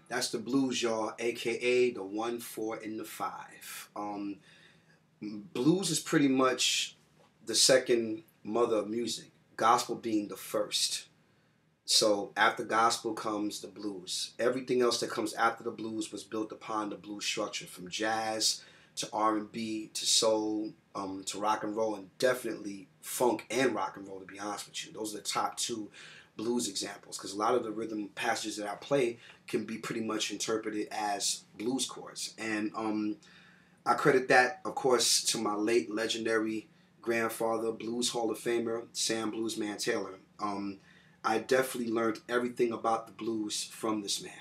That's the blues, y'all, aka the 1, 4, and the 5. Blues is pretty much the second mother of music, gospel being the first. So after gospel comes the blues. Everything else that comes after the blues was built upon the blues structure, from jazz to R&B to soul to rock and roll, and definitely funk and rock and roll, to be honest with you. Those are the top two blues examples, because a lot of the rhythm passages that I play can be pretty much interpreted as blues chords. And I credit that, of course, to my late legendary grandfather, Blues Hall of Famer, Sam Bluesman Taylor. I definitely learned everything about the blues from this man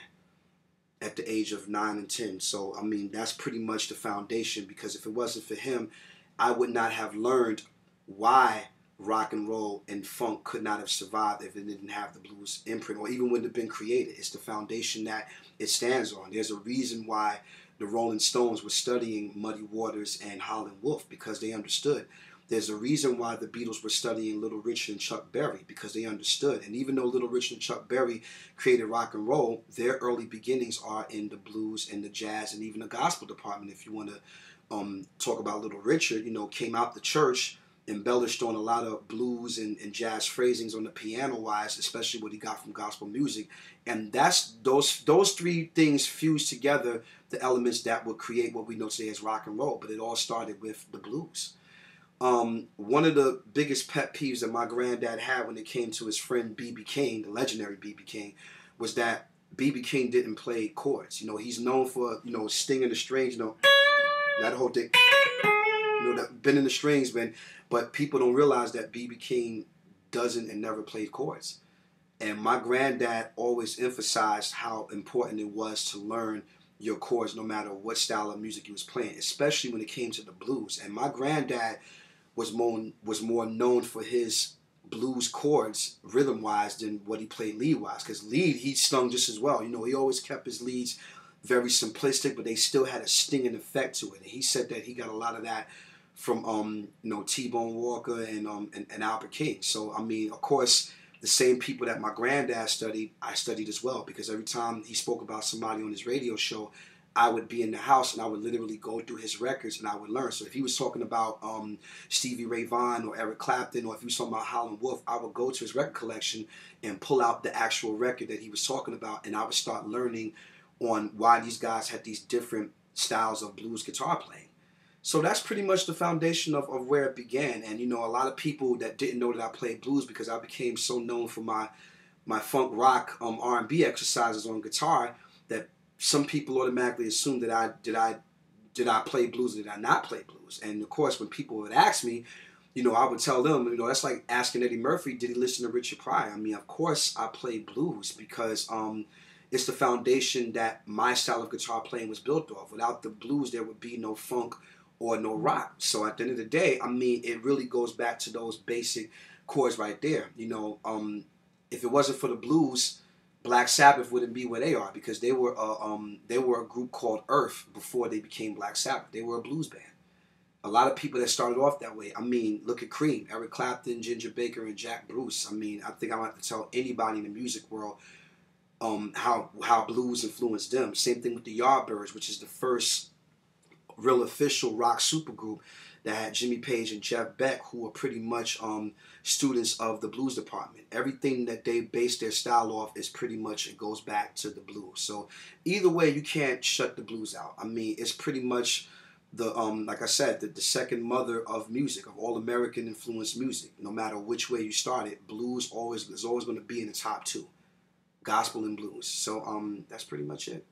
at the age of 9 and 10. So, I mean, that's pretty much the foundation, because if it wasn't for him, I would not have learned why rock and roll and funk could not have survived if it didn't have the blues imprint, or even when it been created. It's the foundation that it stands on. There's a reason why the Rolling Stones were studying Muddy Waters and Howlin' Wolf, because they understood. There's a reason why the Beatles were studying Little Richard and Chuck Berry, because they understood. And even though Little Richard and Chuck Berry created rock and roll, their early beginnings are in the blues and the jazz and even the gospel department. If you want to talk about Little Richard, came out the church, embellished on a lot of blues and jazz phrasings on the piano wise, especially what he got from gospel music. And that's those three things fused together, the elements that would create what we know today as rock and roll. But it all started with the blues. One of the biggest pet peeves that my granddad had when it came to his friend B.B. King, the legendary B.B. King, was that B.B. King didn't play chords. He's known for, stinging the strings, that whole thing, that bending the strings, man. But people don't realize that B.B. King doesn't and never played chords. And my granddad always emphasized how important it was to learn your chords no matter what style of music he was playing, especially when it came to the blues. And my granddad was more known for his blues chords rhythm-wise than what he played lead-wise, because lead he stung just as well. He always kept his leads very simplistic, but they still had a stinging effect to it. And he said that he got a lot of that from T-Bone Walker and Albert King. So I mean, of course, the same people that my granddad studied, I studied as well, because every time he spoke about somebody on his radio show, I would be in the house and I would literally go through his records and I would learn. So if he was talking about Stevie Ray Vaughan or Eric Clapton, or if he was talking about Howlin' Wolf, I would go to his record collection and pull out the actual record that he was talking about, and I would start learning on why these guys had these different styles of blues guitar playing. So that's pretty much the foundation of where it began. And a lot of people that didn't know that I played blues, because I became so known for my funk rock R&B exercises on guitar, that some people automatically assumed that I play blues or did I not play blues. And of course, when people would ask me, I would tell them, that's like asking Eddie Murphy, did he listen to Richard Pryor? I mean, of course I play blues, because it's the foundation that my style of guitar playing was built off. Without the blues, there would be no funk or no rock. So at the end of the day, I mean, it really goes back to those basic chords right there. If it wasn't for the blues, Black Sabbath wouldn't be where they are, because they were a group called Earth before they became Black Sabbath. They were a blues band. A lot of people that started off that way. I mean, look at Cream, Eric Clapton, Ginger Baker, and Jack Bruce. I mean, I think I don't have to tell anybody in the music world how blues influenced them. Same thing with the Yardbirds, which is the first real official rock supergroup that had Jimmy Page and Jeff Beck, who were pretty much students of the blues department. Everything that they base their style off is pretty much, it goes back to the blues. So either way, you can't shut the blues out. I mean, it's pretty much the like I said, the second mother of music, of all American influenced music. No matter which way you start it, blues always is always going to be in the top two, gospel and blues. So that's pretty much it.